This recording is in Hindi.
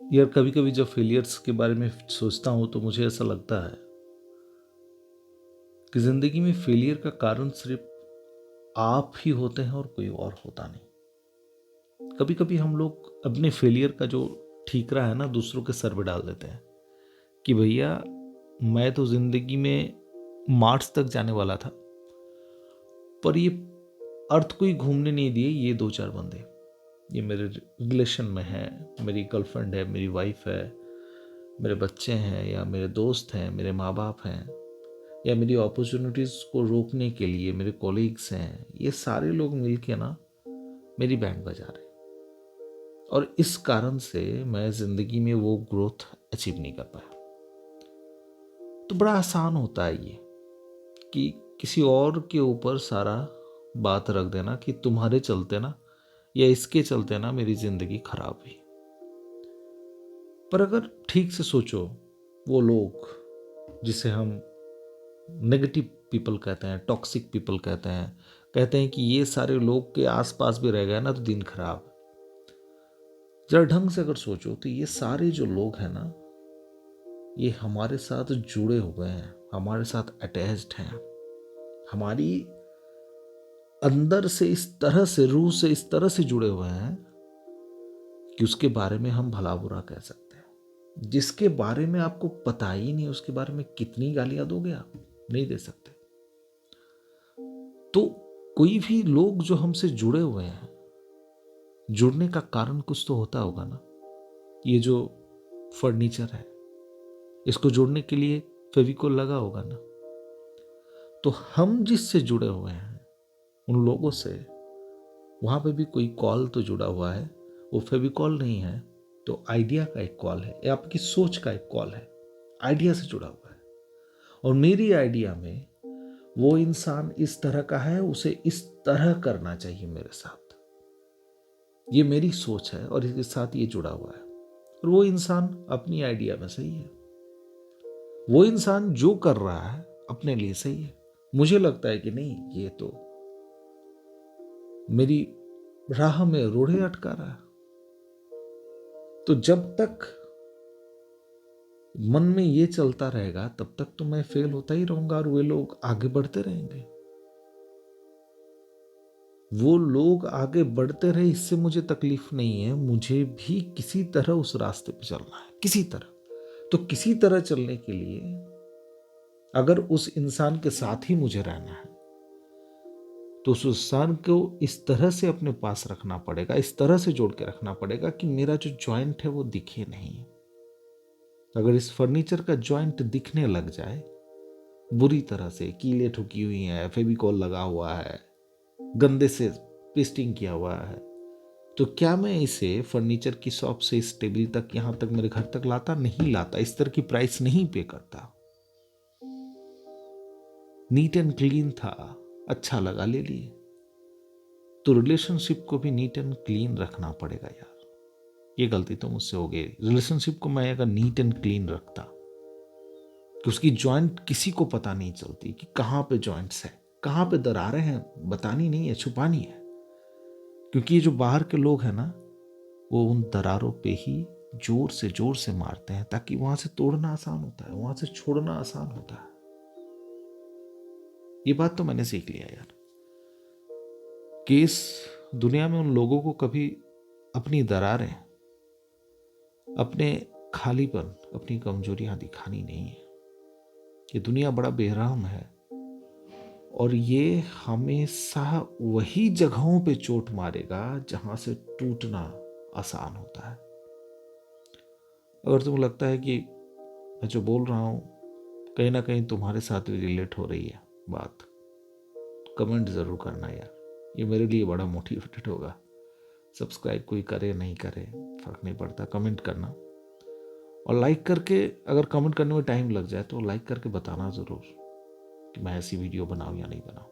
यार कभी कभी जब फेलियर्स के बारे में सोचता हूँ तो मुझे ऐसा लगता है कि जिंदगी में फेलियर का कारण सिर्फ आप ही होते हैं और कोई और होता नहीं। कभी कभी हम लोग अपने फेलियर का जो ठीकरा है ना दूसरों के सर पे डाल देते हैं कि भैया मैं तो जिंदगी में मार्स तक जाने वाला था, पर ये अर्थ को ही घूमने नहीं दिए ये दो चार बंदे। ये मेरे रिलेशन में है, मेरी गर्लफ्रेंड है, मेरी वाइफ है, मेरे बच्चे हैं, या मेरे दोस्त हैं, मेरे माँ बाप हैं, या मेरी अपॉर्चुनिटीज़ को रोकने के लिए मेरे कॉलीग्स हैं। ये सारे लोग मिलके ना मेरी बैंड बजा रहे हैं, और इस कारण से मैं ज़िंदगी में वो ग्रोथ अचीव नहीं कर पाया। तो बड़ा आसान होता है ये कि किसी और के ऊपर सारा बात रख देना कि तुम्हारे चलते ना या इसके चलते ना मेरी ज़िंदगी खराब हुई। पर अगर ठीक से सोचो, वो लोग जिसे हम नेगेटिव पीपल कहते हैं, टॉक्सिक पीपल कहते हैं कि ये सारे लोग के आसपास भी रह गए ना तो दिन खराब। जरा ढंग से अगर सोचो तो ये सारे जो लोग हैं ना, ये हमारे साथ जुड़े हुए हैं, हमारे साथ अटैच्ड हैं, हमारी अंदर से इस तरह से, रूह से इस तरह से जुड़े हुए हैं कि उसके बारे में हम भला बुरा कह सकते हैं। जिसके बारे में आपको पता ही नहीं उसके बारे में कितनी गालियां दोगे आप, नहीं दे सकते। तो कोई भी लोग जो हमसे जुड़े हुए हैं, जुड़ने का कारण कुछ तो होता होगा ना। ये जो फर्नीचर है, इसको जोड़ने के लिए फेविकोल लगा होगा ना। तो हम जिससे जुड़े हुए हैं उन लोगों से, वहां पे भी कोई कॉल तो जुड़ा हुआ है। वो फेविकॉल नहीं है तो आइडिया का एक कॉल है, या आपकी सोच का एक कॉल है, आइडिया से जुड़ा हुआ है। और मेरी आइडिया में वो इंसान इस तरह का है, उसे इस तरह करना चाहिए मेरे साथ। ये मेरी सोच है और इसके साथ ये जुड़ा हुआ है। और वो इंसान अपनी आइडिया में सही है, वो इंसान जो कर रहा है अपने लिए सही है। मुझे लगता है कि नहीं, ये तो मेरी राह में रोड़े अटका रहा है। तो जब तक मन में ये चलता रहेगा तब तक तो मैं फेल होता ही रहूंगा और वे लोग आगे बढ़ते रहेंगे। वो लोग आगे बढ़ते रहे, इससे मुझे तकलीफ नहीं है। मुझे भी किसी तरह उस रास्ते पे चलना है, किसी तरह। तो किसी तरह चलने के लिए अगर उस इंसान के साथ ही मुझे रहना है तो उस इंसान को इस तरह से अपने पास रखना पड़ेगा, इस तरह से जोड़ के रखना पड़ेगा कि मेरा जो जॉइंट है वो दिखे नहीं। अगर इस फर्नीचर का जॉइंट दिखने लग जाए बुरी तरह से, कीले ठुकी हुई है, फेविकॉल लगा हुआ है, गंदे से पेस्टिंग किया हुआ है, तो क्या मैं इसे फर्नीचर की शॉप से इस टेबल तक, यहां तक मेरे घर तक लाता? नहीं लाता। इस तरह की प्राइस नहीं पे करता। नीट एंड क्लीन था, अच्छा लगा, ले लिए। तो रिलेशनशिप को भी नीट एंड क्लीन रखना पड़ेगा यार। ये गलती तो मुझसे हो गई। रिलेशनशिप को मैं अगर नीट एंड क्लीन रखता कि उसकी जॉइंट किसी को पता नहीं चलती कि कहां पे जॉइंट्स है, कहां पे दरारें हैं, बतानी नहीं है, छुपानी है। क्योंकि ये जो बाहर के लोग हैं ना, वो उन दरारों पे ही जोर से मारते हैं, ताकि वहां से तोड़ना आसान होता है, वहां से छोड़ना आसान होता है। ये बात तो मैंने सीख लिया यार कि इस दुनिया में उन लोगों को कभी अपनी दरारें, अपने खालीपन, अपनी कमजोरियां दिखानी नहीं है। ये दुनिया बड़ा बेरहम है और ये हमेशा वही जगहों पे चोट मारेगा जहां से टूटना आसान होता है। अगर तुम्हें लगता है कि मैं जो बोल रहा हूं कहीं ना कहीं तुम्हारे साथ भी रिलेट हो रही है बात, कमेंट जरूर करना यार। ये मेरे लिए बड़ा मोटिवेटेड होगा। सब्सक्राइब कोई करे नहीं करे फर्क नहीं पड़ता, कमेंट करना। और लाइक करके, अगर कमेंट करने में टाइम लग जाए तो लाइक करके बताना ज़रूर कि मैं ऐसी वीडियो बनाऊं या नहीं बनाऊं।